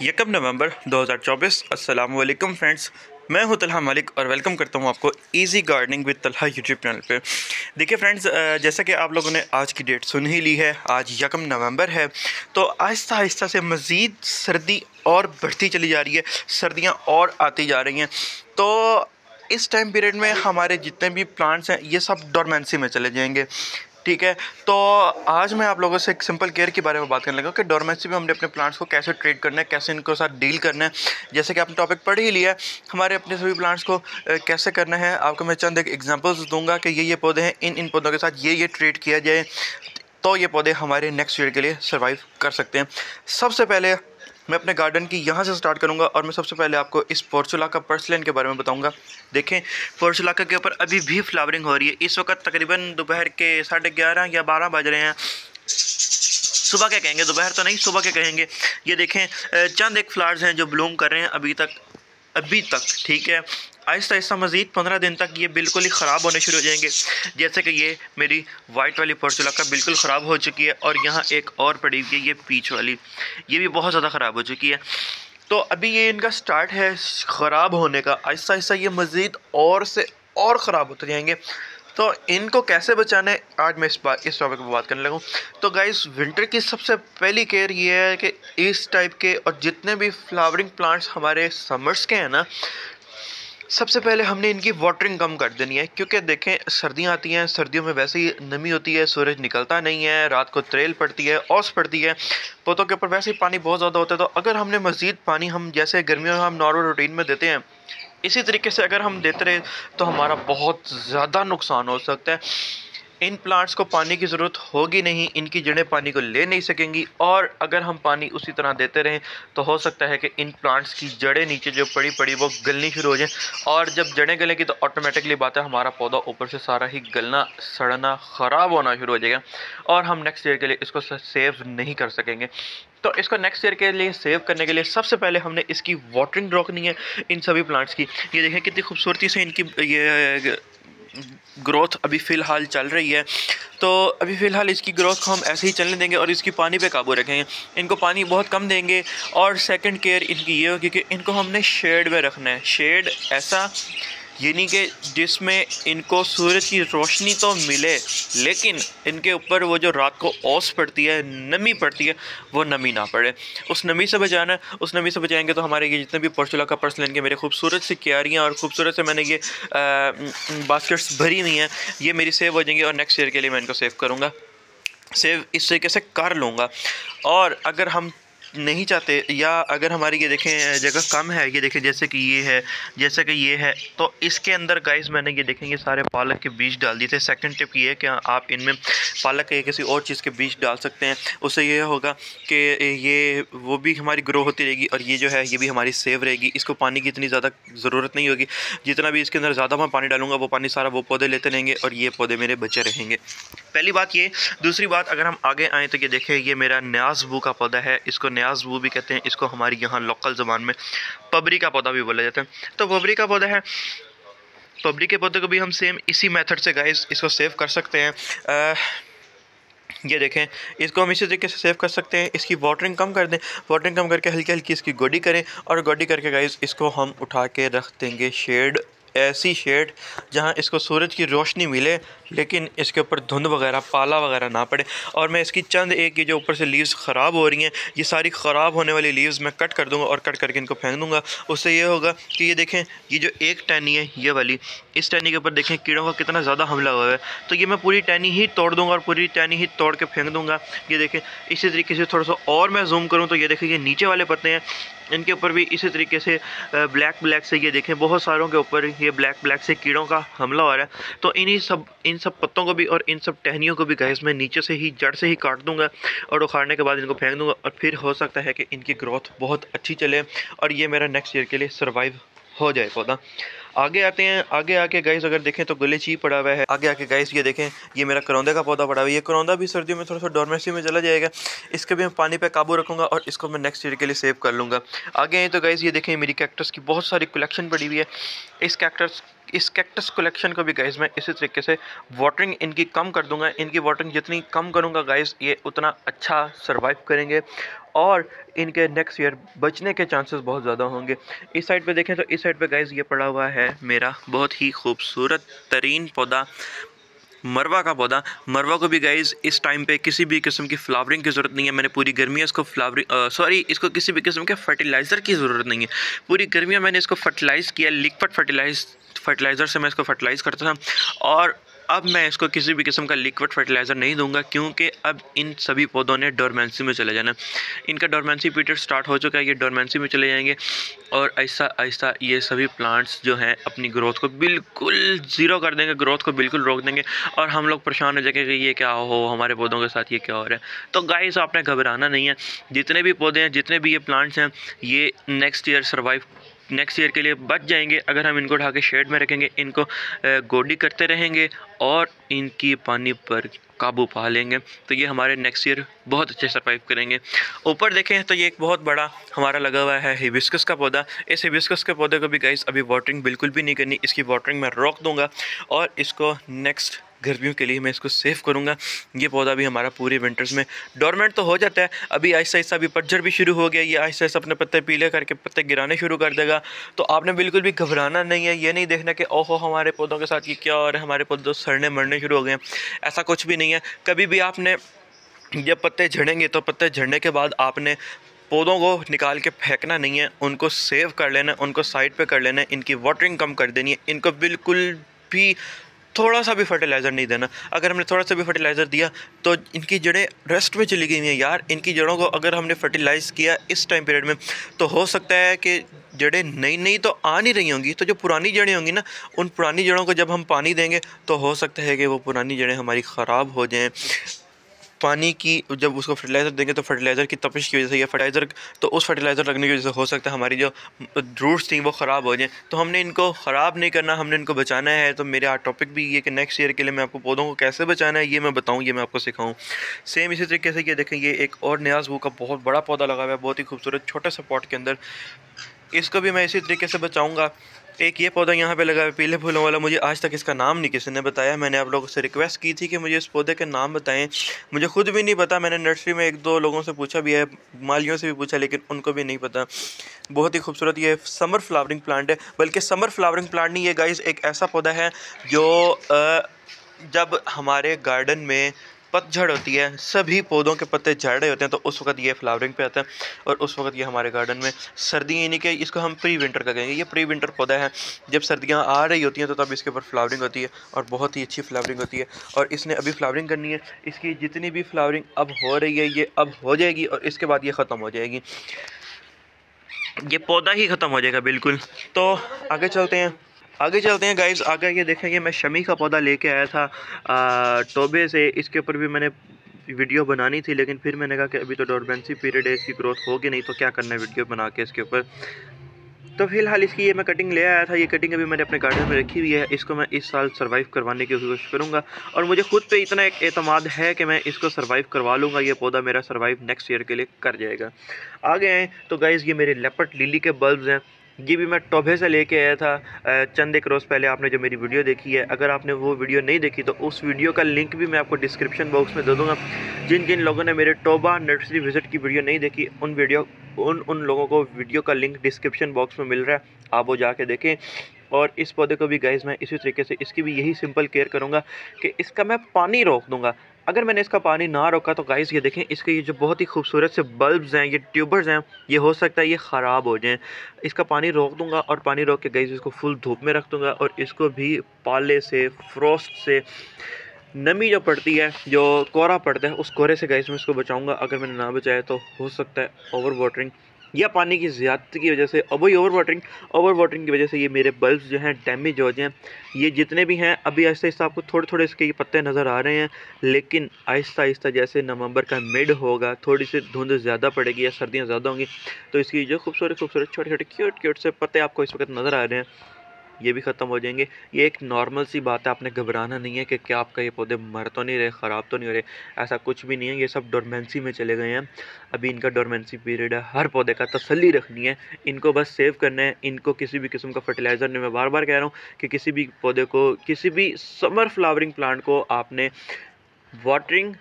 1 नवंबर 2024। अस्सलाम वालेकुम फ्रेंड्स, मैं हूं तलहा मलिक और वेलकम करता हूं आपको easy gardening with Talha YouTube channel पे। देखिए फ्रेंड्स, जैसा कि आप लोगों ने आज की डेट सुन ही ली है, आज 1 नवंबर है। तो आहिस्ता आहिस्ता से मज़ीद सर्दी और बढ़ती चली जा रही है, सर्दियाँ और आती जा रही हैं। तो इस टाइम पीरियड में हमारे जितने भी प्लांट्स हैं ये सब डोरमेंसी में चले जाएंगे। ठीक है, तो आज मैं आप लोगों से एक सिंपल केयर के बारे में बात करने लगा कि डोरमेंसी में हमने अपने प्लांट्स को कैसे ट्रीट करना है, कैसे इनको साथ डील करना है। जैसे कि आपने टॉपिक पढ़ ही लिया है, हमारे अपने सभी प्लांट्स को कैसे करना है। आपको मैं चंद एक एग्जांपल्स दूंगा कि ये पौधे हैं, इन पौधों के साथ ये ट्रीट किया जाए तो ये पौधे हमारे नेक्स्ट ईयर के लिए सर्वाइव कर सकते हैं। सबसे पहले मैं अपने गार्डन की यहाँ से स्टार्ट करूँगा और मैं सबसे पहले आपको इस पोर्चुलाका पर्सलेन के बारे में बताऊँगा। देखें, पोर्चुलाका के ऊपर अभी भी फ्लावरिंग हो रही है। इस वक्त तकरीबन दोपहर के 11:30 या 12 बज रहे हैं। सुबह के कहेंगे, दोपहर तो नहीं, सुबह के कहेंगे। ये देखें, चंद एक फ्लावर्स हैं जो ब्लूम कर रहे हैं अभी तक। ठीक है, आहिस्ता आहिस्ता मज़ीद 15 दिन तक ये बिल्कुल ही ख़राब होने शुरू हो जाएंगे। जैसे कि ये मेरी वाइट वाली पोर्चुलाका बिल्कुल ख़राब हो चुकी है और यहाँ एक और पड़ी हुई है, ये पीच वाली, ये भी बहुत ज़्यादा ख़राब हो चुकी है। तो अभी ये इनका स्टार्ट है ख़राब होने का। आहिस्ता आहिस्ता ये मज़ीद और से और ख़राब होते जाएंगे। तो इनको कैसे बचाना है, आज मैं इस टॉपिक पर बात करने लगा हूँ। तो गाइस, विंटर की सबसे पहली केयर ये है कि इस टाइप के और जितने भी फ्लावरिंग प्लांट्स हमारे समर्स के हैं ना, सबसे पहले हमने इनकी वाटरिंग कम कर देनी है। क्योंकि देखें, सर्दियाँ आती हैं, सर्दियों में वैसे ही नमी होती है, सूरज निकलता नहीं है, रात को त्रेल पड़ती है, ओस पड़ती है, पौधों के ऊपर वैसे ही पानी बहुत ज़्यादा होता है। तो अगर हमने मज़ीद पानी, हम जैसे गर्मियों में हम नॉर्मल रूटीन में देते हैं, इसी तरीके से अगर हम देते रहे तो हमारा बहुत ज़्यादा नुकसान हो सकता है। इन प्लांट्स को पानी की ज़रूरत होगी नहीं, इनकी जड़ें पानी को ले नहीं सकेंगी, और अगर हम पानी उसी तरह देते रहें तो हो सकता है कि इन प्लांट्स की जड़ें नीचे जो पड़ी वो गलनी शुरू हो जाएं। और जब जड़ें गलेंगी तो ऑटोमेटिकली बात है, हमारा पौधा ऊपर से सारा ही गलना, सड़ना, ख़राब होना शुरू हो जाएगा और हम नेक्स्ट ईयर के लिए इसको सेव नहीं कर सकेंगे। तो इसको नेक्स्ट ईयर के लिए सेव करने के लिए सबसे पहले हमने इसकी वाटरिंग रोकनी है, इन सभी प्लांट्स की। ये देखें कितनी खूबसूरती से इनकी ये ग्रोथ अभी फ़िलहाल चल रही है। तो अभी फ़िलहाल इसकी ग्रोथ को हम ऐसे ही चलने देंगे और इसकी पानी पे काबू रखेंगे। इनको पानी बहुत कम देंगे। और सेकंड केयर इनकी ये होगी कि इनको हमने शेड में रखना है। शेड ऐसा, यानी कि जिसमें इनको सूरज की रोशनी तो मिले, लेकिन इनके ऊपर वो जो रात को ओस पड़ती है, नमी पड़ती है, वो नमी ना पड़े। उस नमी से बचाना है। उस नमी से बचाएंगे तो हमारे ये जितने भी पोर्चुलाका पर्सलेन के मेरे खूबसूरत सी क्यारियाँ और खूबसूरत से मैंने ये बास्केट्स भरी हुई हैं, ये मेरी सेव हो जाएंगी और नेक्स्ट ईयर के लिए मैं इनको सेव करूँगा, सेव इस तरीके से कर लूँगा। और अगर हम नहीं चाहते, या अगर हमारी ये देखें जगह कम है, ये देखें जैसे कि ये है, तो इसके अंदर गाइस मैंने ये देखें, ये सारे पालक के बीज डाल दिए थे। सेकंड टिप ये है कि आप इनमें पालक के किसी और चीज़ के बीज डाल सकते हैं। उससे ये होगा कि ये वो भी हमारी ग्रो होती रहेगी और ये जो है ये भी हमारी सेव रहेगी। इसको पानी की इतनी ज़्यादा ज़रूरत नहीं होगी। जितना भी इसके अंदर ज़्यादा मैं पानी डालूंगा, वो पानी सारा वो पौधे लेते रहेंगे और ये पौधे मेरे बचे रहेंगे। पहली बात ये। दूसरी बात, अगर हम आगे आएँ तो ये देखें, ये मेरा न्याज़बू का पौधा है। इसको न्याज़बू भी कहते हैं, इसको हमारी यहाँ लोकल ज़बान में पबरी का पौधा भी बोला जाता है। तो पबरी का पौधा है, पबरी के पौधे को भी हम सेम इसी मेथड से गाइस इसको सेव कर सकते हैं। ये देखें, इसको हम इसी तरीके से सेव कर सकते हैं। इसकी वाटरिंग कम कर दें, वाटरिंग कम करके हल्की हल्की इसकी गोडी करें, और गोडी करके गाइस इसको हम उठा के रख देंगे शेड, ऐसी शेड जहां इसको सूरज की रोशनी मिले, लेकिन इसके ऊपर धुंध वगैरह, पाला वगैरह ना पड़े। और मैं इसकी चंद एक ये जो ऊपर से लीव्स ख़राब हो रही हैं, ये सारी ख़राब होने वाली लीव्स मैं कट कर दूंगा और कट करके इनको फेंक दूंगा। उससे ये होगा कि ये देखें, ये जो एक टहनी है ये वाली, इस टहनी के ऊपर देखें कीड़ों का कितना ज़्यादा हमला हुआ है। तो ये मैं पूरी टहनी ही तोड़ दूँगा और पूरी टहनी ही तोड़ के फेंक दूँगा। ये देखें, इसी तरीके से थोड़ा सा और मैं जूम करूँ तो ये देखें, ये नीचे वाले पत्ते हैं, इनके ऊपर भी इसी तरीके से ब्लैक से, ये देखें बहुत सारों के ऊपर ये ब्लैक से कीड़ों का हमला हो रहा है। तो इन सब पत्तों को भी और इन सब टहनियों को भी गैस में नीचे से ही, जड़ से ही काट दूंगा और उखाड़ने के बाद इनको फेंक दूंगा। और फिर हो सकता है कि इनकी ग्रोथ बहुत अच्छी चले और ये मेरा नेक्स्ट ईयर के लिए सर्वाइव हो जाए पौधा। आगे आते हैं, आगे आके गाइस अगर देखें तो गुलेची पड़ा हुआ है। आगे आके गाइस ये देखें, ये मेरा करौंदे का पौधा पड़ा हुआ है। ये करौंदा भी सर्दियों में थोड़ा सा डोरमेंसी में चला जाएगा। इसके भी मैं पानी पे काबू रखूंगा और इसको मैं नेक्स्ट ईयर के लिए सेव कर लूँगा। आगे आए तो गाइस ये देखें, मेरी कैक्टस की बहुत सारी कलेक्शन पड़ी हुई है। इस कैक्टस कलेक्शन को भी गाइस मैं इसी तरीके से वाटरिंग इनकी कम कर दूंगा। इनकी वाटरिंग जितनी कम करूंगा गाइस, ये उतना अच्छा सर्वाइव करेंगे और इनके नेक्स्ट ईयर बचने के चांसेस बहुत ज़्यादा होंगे। इस साइड पे देखें तो इस साइड पे गाइस ये पड़ा हुआ है मेरा बहुत ही खूबसूरत तरीन पौधा, मरवा का पौधा। मरवा को भी गाइस इस टाइम पे किसी भी किस्म की फ्लावरिंग की ज़रूरत नहीं है। मैंने पूरी गर्मियाँ इसको इसको किसी भी किस्म के फर्टिलाइज़र की ज़रूरत नहीं है। पूरी गर्मियाँ मैंने इसको फर्टिलाइज़ किया, लिक्विड फर्टिलाइज़र से मैं इसको फर्टिलाइज़ करता था, और अब मैं इसको किसी भी किस्म का लिक्विड फर्टिलाइज़र नहीं दूंगा, क्योंकि अब इन सभी पौधों ने डोरमेंसी में चले जाना। इनका डोरमेंसी पीरियड स्टार्ट हो चुका है, ये डोरमेंसी में चले जाएंगे और आहिस्ता आहिस्ता ये सभी प्लांट्स जो हैं अपनी ग्रोथ को बिल्कुल ज़ीरो कर देंगे, ग्रोथ को बिल्कुल रोक देंगे, और हम लोग परेशान हो जाएंगे कि ये क्या हो, हमारे पौधों के साथ ये क्या हो रहा है। तो गाइस आपने घबराना नहीं है, जितने भी पौधे हैं, जितने भी ये प्लांट्स हैं, ये नेक्स्ट ईयर के लिए बच जाएंगे अगर हम इनको उठा के शेड में रखेंगे, इनको गोडी करते रहेंगे और इनकी पानी पर काबू पा लेंगे, तो ये हमारे नेक्स्ट ईयर बहुत अच्छे सर्वाइव करेंगे। ऊपर देखें तो ये एक बहुत बड़ा हमारा लगा हुआ है हिबिस्कस का पौधा। इस हिबिस्कस के पौधे को भी गाइस अभी वाटरिंग बिल्कुल भी नहीं करनी, इसकी वाटरिंग मैं रोक दूंगा और इसको नेक्स्ट गर्मियों के लिए मैं इसको सेव करूंगा। ये पौधा भी हमारा पूरे विंटर्स में डोरमेंट तो हो जाता है, अभी आहिस्ता आहिस्ता अभी पतझड़ भी शुरू हो गया, ये आहिस्ता आहिस्ता अपने पत्ते पीले करके पत्ते गिराने शुरू कर देगा। तो आपने बिल्कुल भी घबराना नहीं है, ये नहीं देखना कि ओहो हमारे पौधों के साथ ये क्या और हमारे पौधे सड़ने मरने शुरू हो गए हैं, ऐसा कुछ भी नहीं है। कभी भी आपने जब पत्ते झड़ेंगे तो पत्ते झड़ने के बाद आपने पौधों को निकाल के फेंकना नहीं है, उनको सेव कर लेना है, उनको साइड पे कर लेना है, इनकी वाटरिंग कम कर देनी है, इनको बिल्कुल भी थोड़ा सा भी फर्टिलाइज़र नहीं देना। अगर हमने थोड़ा सा भी फर्टिलाइज़र दिया तो इनकी जड़ें रेस्ट में चली गई हैं यार। इनकी जड़ों को अगर हमने फर्टिलाइज़ किया इस टाइम पीरियड में तो हो सकता है कि जड़ें नई नई तो आ नहीं रही होंगी, तो जो पुरानी जड़ें होंगी ना, उन पुरानी जड़ों को जब हम पानी देंगे तो हो सकता है कि वो पुरानी जड़ें हमारी ख़राब हो जाएँ। पानी की जब उसको फर्टिलाइज़र देंगे तो फर्टिलाइज़र की तपिश की वजह से या फर्टिलाइज़र तो उस फर्टिलाइज़र लगने की वजह से हो सकता है हमारी जो रूट्स थी वो ख़राब हो जाएं। तो हमने इनको ख़राब नहीं करना, हमने इनको बचाना है। तो मेरा टॉपिक भी ये कि नेक्स्ट ईयर के लिए मैं आपको पौधों को कैसे बचाना है ये मैं बताऊँ, ये मैं आपको सिखाऊँ। सेम इसी तरीके से ये देखें, ये एक और न्याज़ का बहुत बड़ा पौधा लगा हुआ है, बहुत ही खूबसूरत छोटे से पॉट के अंदर। इसको भी मैं इसी तरीके से बचाऊँगा। एक ये पौधा यहाँ पे लगा है पीले फूलों वाला, मुझे आज तक इसका नाम नहीं किसी ने बताया। मैंने आप लोगों से रिक्वेस्ट की थी कि मुझे इस पौधे के नाम बताएं, मुझे खुद भी नहीं पता। मैंने नर्सरी में एक दो लोगों से पूछा भी है, मालियों से भी पूछा, लेकिन उनको भी नहीं पता। बहुत ही खूबसूरत ये समर फ्लावरिंग प्लांट है, बल्कि समर फ्लावरिंग प्लांट नहीं, ये गाइस एक ऐसा पौधा है जो जब हमारे गार्डन में पतझड़ होती है, सभी पौधों के पत्ते झड़ रहे होते हैं, तो उस वक्त ये फ्लावरिंग पे आता है और उस वक्त ये हमारे गार्डन में सर्दियाँ, यानी कि इसको हम प्री विंटर का कहेंगे। ये प्री विंटर पौधा है, जब सर्दियाँ आ रही होती हैं तो तब इसके ऊपर फ्लावरिंग होती है और बहुत ही अच्छी फ्लावरिंग होती है। और इसने अभी फ्लावरिंग करनी है, इसकी जितनी भी फ्लावरिंग अब हो रही है ये अब हो जाएगी और इसके बाद ये ख़त्म हो जाएगी, ये पौधा ही ख़त्म हो जाएगा बिल्कुल। तो आगे चलते हैं गाइस। आगे ये देखेंगे, मैं शमी का पौधा लेके आया था टोबे से। इसके ऊपर भी मैंने वीडियो बनानी थी, लेकिन फिर मैंने कहा कि अभी तो डोरमेंसी पीरियड है, इसकी ग्रोथ होगी नहीं तो क्या करना है वीडियो बना के इसके ऊपर। तो फिलहाल इसकी ये मैं कटिंग ले आया था, ये कटिंग अभी मैंने अपने गार्डन में रखी हुई है। इसको मैं इस साल सर्वाइव करवाने की कोशिश करूँगा और मुझे खुद पे इतना एक एतमाद है कि मैं इसको सर्वाइव करवा लूँगा। ये पौधा मेरा सर्वाइव नेक्स्ट ईयर के लिए कर जाएगा। आगे आए तो गाइज़ ये मेरे लेपर्ड लिली के बल्ब्स हैं, ये भी मैं टोबे से लेके आया था चंद एक रोज़ पहले। आपने जो मेरी वीडियो देखी है, अगर आपने वो वीडियो नहीं देखी तो उस वीडियो का लिंक भी मैं आपको डिस्क्रिप्शन बॉक्स में दे दूँगा। जिन जिन लोगों ने मेरे टोबा नर्सरी विज़िट की वीडियो नहीं देखी, उन लोगों को वीडियो का लिंक डिस्क्रिप्शन बॉक्स में मिल रहा है, आप वो जाके देखें। और इस पौधे को भी गाइस मैं इसी तरीके से इसकी भी यही सिंपल केयर करूँगा कि इसका मैं पानी रोक दूँगा। अगर मैंने इसका पानी ना रोका तो गाइस ये देखें, इसके ये जो बहुत ही खूबसूरत से बल्ब्स हैं, ये ट्यूबर्स हैं, ये हो सकता है ये ख़राब हो जाएं। इसका पानी रोक दूंगा और पानी रोक के गाइस इसको फुल धूप में रख दूंगा और इसको भी पाले से, फ्रॉस्ट से, नमी जो पड़ती है, जो कोहरा पड़ता है, उस कोहरे से गाइस मैं इसको बचाऊंगा। अगर मैंने ना बचाया तो हो सकता है ओवर वाटरिंग या पानी की ज़्यादती की वजह से, अब वही ओवर वाटरिंग की वजह से ये मेरे बल्ब्स जो हैं डैमेज हो जाएं। ये जितने भी हैं अभी आहिस्ता आहिस्ता आपको थोड़े थोड़े इसके ये पत्ते नज़र आ रहे हैं, लेकिन आहिस्ता आहिस्ता जैसे नवंबर का मिड होगा, थोड़ी सी धुंध ज़्यादा पड़ेगी या सर्दियाँ ज़्यादा होंगी, तो इसकी जो खूबसूरत छोटे छोटे क्यूट से पत्ते आपको इस वक्त नज़र आ रहे हैं, ये भी ख़त्म हो जाएंगे। ये एक नॉर्मल सी बात है, आपने घबराना नहीं है कि क्या आपका ये पौधे मर तो नहीं रहे, ख़राब तो नहीं हो रहे, ऐसा कुछ भी नहीं है। ये सब डोरमेंसी में चले गए हैं, अभी इनका डोरमेंसी पीरियड है। हर पौधे का तसल्ली रखनी है, इनको बस सेव करना है। इनको किसी भी किस्म का फर्टिलाइज़र नहीं, मैं बार बार कह रहा हूँ कि किसी भी पौधे को, किसी भी समर फ्लावरिंग प्लांट को आपने वाटरिंग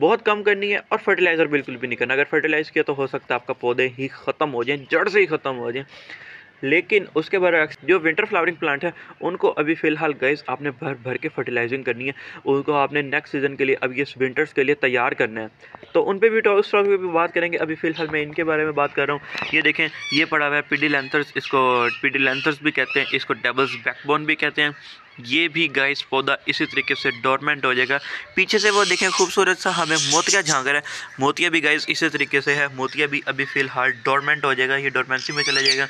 बहुत कम करनी है, और फर्टिलाइज़र बिल्कुल भी नहीं करना। अगर फर्टिलाइज़ किया तो हो सकता है आपका पौधे ही ख़त्म हो जाएँ, जड़ से ही ख़त्म हो जाएँ। लेकिन उसके बरअक्स जो विंटर फ्लावरिंग प्लांट है, उनको अभी फ़िलहाल गाइस आपने भर भर के फर्टिलाइजिंग करनी है। उनको आपने नेक्स्ट सीज़न के लिए, अब ये विंटर्स के लिए तैयार करना है। तो उन पे भी उस टॉपिक पे भी बात करेंगे। अभी फ़िलहाल मैं इनके बारे में बात कर रहा हूँ। ये देखें, ये पड़ा हुआ है पिडीलैंथस, इसको पिडीलैंथस भी कहते हैं, इसको डेविल्स बैकबोन भी कहते हैं। ये भी गाइस पौधा इसी तरीके से डोरमेंट हो जाएगा। पीछे से वो देखें खूबसूरत सा हमें मोतिया झांक रहा है। मोतिया भी गाइस इसी तरीके से है। मोतिया भी अभी फ़िलहाल डोरमेंट हो जाएगा, ये डोरमेंसी में चला जाएगा।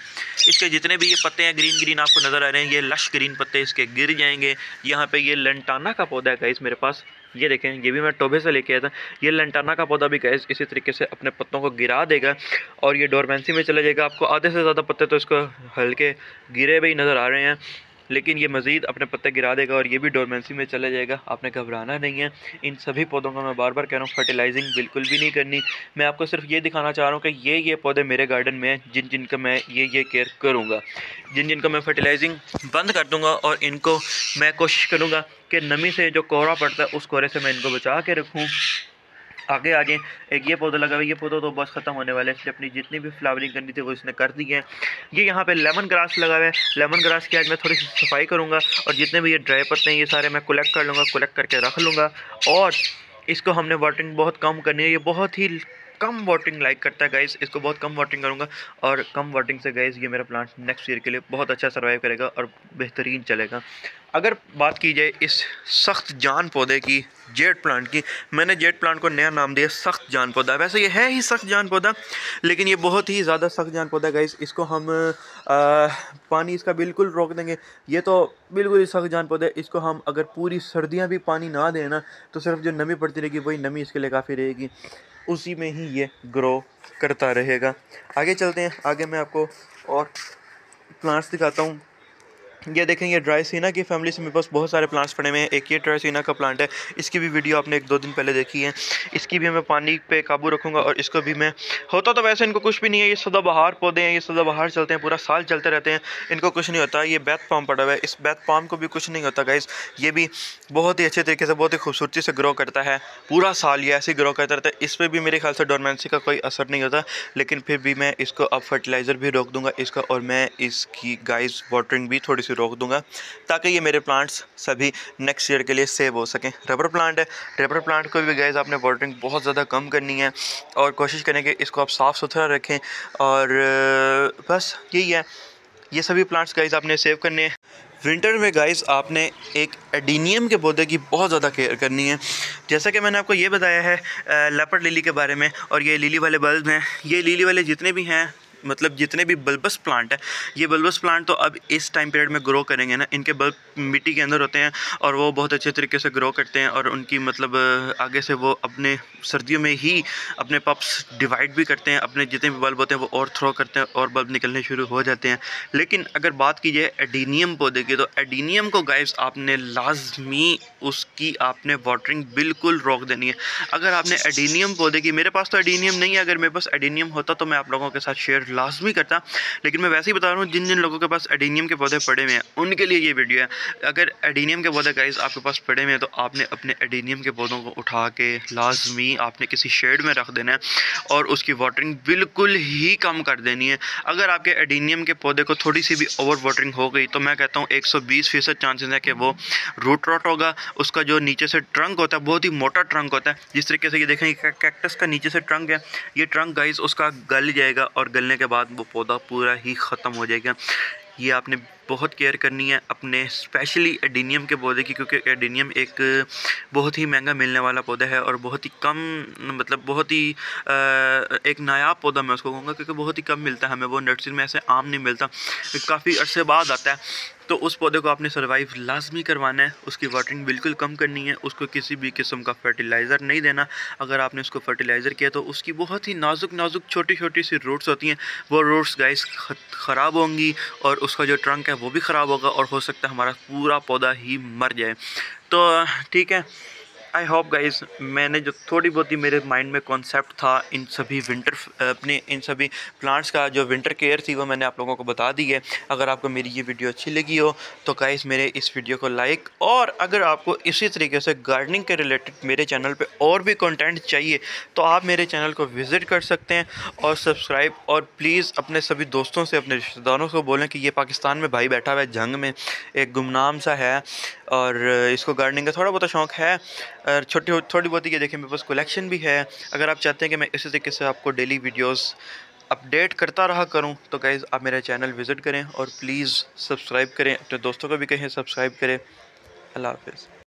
इसके जितने भी ये पत्ते हैं ग्रीन ग्रीन आपको नज़र आ रहे हैं, ये लश ग्रीन पत्ते इसके गिर जाएंगे। यहाँ पे ये लंटाना का पौधा है गाइस मेरे पास, ये देखें, ये भी मैं टोबे से लेके आया था। ये लंटाना का पौधा भी गाइस इसी तरीके से अपने पत्तों को गिरा देगा और ये डोरमेंसी में चला जाएगा। आपको आधे से ज़्यादा पत्ते तो इसको हल्के गिरे हुए ही नज़र आ रहे हैं, लेकिन ये मज़ीद अपने पत्ते गिरा देगा और ये भी डोरमेंसी में चला जाएगा। आपने घबराना नहीं है। इन सभी पौधों का मैं बार बार कह रहा हूँ, फर्टिलाइजिंग बिल्कुल भी नहीं करनी। मैं आपको सिर्फ ये दिखाना चाह रहा हूँ कि ये पौधे मेरे गार्डन में हैं, जिन जिनका मैं ये केयर करूँगा, जिन जिनका मैं फर्टिलाइजिंग बंद कर दूँगा, और इनको मैं कोशिश करूँगा कि नमी से जो कोहरा पड़ता है उस कोहरे से मैं इनको बचा के रखूँ। आगे आ जाएँ। एक ये पौधा लगा हुआ है, ये पौधा तो बस ख़त्म होने वाला है, इसलिए अपनी जितनी भी फ्लावरिंग करनी थी वो इसने कर दी है। ये यहाँ पे लेमन ग्रास लगा हुआ है। लेमन ग्रास की आज मैं थोड़ी सी सफाई करूँगा, और जितने भी ये ड्राई पत्ते हैं ये सारे मैं कलेक्ट कर लूँगा, कलेक्ट करके रख लूँगा। और इसको हमने वाटरिंग बहुत कम करनी है। ये बहुत ही कम वाटरिंग लाइक करता है गाइस, इसको बहुत कम वाटरिंग करूँगा, और कम वाटरिंग से गाइस ये मेरा प्लांट नेक्स्ट ईयर के लिए बहुत अच्छा सर्वाइव करेगा और बेहतरीन चलेगा। अगर बात की जाए इस सख्त जान पौधे की, जेड प्लांट की, मैंने जेड प्लांट को नया नाम दिया सख्त जान पौधा। वैसे ये है ही सख्त जान पौधा, लेकिन ये बहुत ही ज़्यादा सख्त जान पौधा गाइस। इसको हम पानी इसका बिल्कुल रोक देंगे। ये तो बिल्कुल ही सख्त जान पौधा है। इसको हम अगर पूरी सर्दियाँ भी पानी ना दें ना, तो सिर्फ जो नमी पड़ती रहेगी वही नमी इसके लिए काफ़ी रहेगी, उसी में ही ये ग्रो करता रहेगा। आगे चलते हैं, आगे मैं आपको और प्लांट्स दिखाता हूँ। ये देखें, ये ड्राइसीना की फैमिली से मेरे पास बहुत सारे प्लांट्स पड़े हुए हैं। एक ये ड्राइसीना का प्लांट है, इसकी भी वीडियो आपने 1-2 दिन पहले देखी है। इसकी भी मैं पानी पे काबू रखूँगा, और इसको भी मैं, होता तो वैसे इनको कुछ भी नहीं है, ये सदाबहार पौधे हैं, ये सदाबहार चलते हैं, पूरा साल चलते रहते हैं, इनको कुछ नहीं होता। ये बैत पाम पड़ा हुआ है, इस बैत पाम को भी कुछ नहीं होता गाइस। ये भी बहुत ही अच्छे तरीके से, बहुत ही खूबसूरती से ग्रो करता है, पूरा साल ये ऐसे ग्रो करता रहता है। इस पर भी मेरे ख्याल से डोरमेंसी का कोई असर नहीं होता, लेकिन फिर भी मैं इसको अब फर्टिलाइज़र भी रोक दूँगा इसका, और मैं इसकी गाइस वाटरिंग भी थोड़ी सी रोक दूँगा, ताकि ये मेरे प्लांट्स सभी नेक्स्ट ईयर के लिए सेव हो सकें। रबर प्लांट है, रबर प्लांट को भी गाइस आपने वाटरिंग बहुत ज़्यादा कम करनी है, और कोशिश करें कि इसको आप साफ़ सुथरा रखें, और बस यही है। ये सभी प्लांट्स गाइस आपने सेव करने हैं। विंटर में गाइस आपने एक एडीनियम के पौधे की बहुत ज़्यादा केयर करनी है। जैसा कि मैंने आपको ये बताया है लेपर्ड लिली के बारे में, और ये लिली वाले बल्ब हैं। ये लिली वाले जितने भी हैं, मतलब जितने भी बल्बस प्लांट है, ये बल्बस प्लांट तो अब इस टाइम पीरियड में ग्रो करेंगे ना। इनके बल्ब मिट्टी के अंदर होते हैं, और वो बहुत अच्छे तरीके से ग्रो करते हैं, और उनकी मतलब आगे से वो अपने सर्दियों में ही अपने पप्स डिवाइड भी करते हैं। अपने जितने भी बल्ब होते हैं वो और थ्रो करते हैं, और बल्ब निकलने शुरू हो जाते हैं। लेकिन अगर बात की जाए एडीनियम पौधे की, तो एडीनियम को गाइस आपने लाजमी उसकी आपने वाटरिंग बिल्कुल रोक देनी है। अगर आपने एडीनियम पौधे की, मेरे पास तो एडीनियम नहीं है, अगर मेरे पास एडीनियम होता तो मैं आप लोगों के साथ शेयर लाजमी करता, लेकिन मैं वैसे ही बता रहा हूँ, जिन जिन लोगों के पास एडीनियम के पौधे पड़े हुए हैं उनके लिए ये वीडियो है। अगर एडीनियम के पौधे गाइस आपके पास पड़े हुए हैं, तो आपने अपने एडीनियम के पौधों को उठा के लाजमी आपने किसी शेड में रख देना है, और उसकी वाटरिंग बिल्कुल ही कम कर देनी है। अगर आपके एडीनियम के पौधे को थोड़ी सी भी ओवर वाटरिंग हो गई, तो मैं कहता हूँ 120% चांसेस है कि वो रूट रॉट होगा। उसका जो नीचे से ट्रंक होता है, बहुत ही मोटा ट्रंक होता है, जिस तरीके से ये देखें कैक्टस का नीचे से ट्रंक है, ये ट्रंक गाइस उसका गल जाएगा, और गलने के बाद वो पौधा पूरा ही ख़त्म हो जाएगा। ये आपने बहुत केयर करनी है अपने स्पेशली एडीनियम के पौधे की, क्योंकि एडीनियम एक बहुत ही महंगा मिलने वाला पौधा है, और बहुत ही कम, मतलब बहुत ही एक नायाब पौधा मैं उसको कहूँगा, क्योंकि बहुत ही कम मिलता है हमें, वो नर्सरी में ऐसे आम नहीं मिलता, काफ़ी अरसे बाद आता है। तो उस पौधे को आपने सर्वाइव लाजमी करवाना है, उसकी वाटरिंग बिल्कुल कम करनी है, उसको किसी भी किस्म का फर्टिलाइज़र नहीं देना। अगर आपने उसको फर्टिलाइज़र किया तो उसकी बहुत ही नाजुक नाजुक छोटी छोटी सी रूट्स होती हैं, वो रूट्स गाइस ख़राब होंगी, और उसका जो ट्रंक है वो भी ख़राब होगा, और हो सकता है हमारा पूरा पौधा ही मर जाए। तो ठीक है, आई होप गाइस मैंने जो थोड़ी बहुत ही मेरे माइंड में कॉन्सेप्ट था इन सभी इन सभी प्लांट्स का जो विंटर केयर थी वो मैंने आप लोगों को बता दी है। अगर आपको मेरी ये वीडियो अच्छी लगी हो तो गाइस मेरे इस वीडियो को लाइक, और अगर आपको इसी तरीके से गार्डनिंग के रिलेटेड मेरे चैनल पे और भी कंटेंट चाहिए तो आप मेरे चैनल को विज़िट कर सकते हैं और सब्सक्राइब। और प्लीज़ अपने सभी दोस्तों से, अपने रिश्तेदारों को बोलें कि ये पाकिस्तान में भाई बैठा हुआ है जंग में, एक गुमनाम सा है और इसको गार्डनिंग का थोड़ा बहुत शौक़ है। थोड़ी बहुत ही, ये देखें मेरे पास कलेक्शन भी है। अगर आप चाहते हैं कि मैं इसी तरीके से आपको डेली वीडियोस अपडेट करता रहा करूं तो गाइज़ आप मेरा चैनल विज़िट करें और प्लीज़ सब्सक्राइब करें, अपने दोस्तों को भी कहें सब्सक्राइब करें। अल्लाह हाफ़िज़।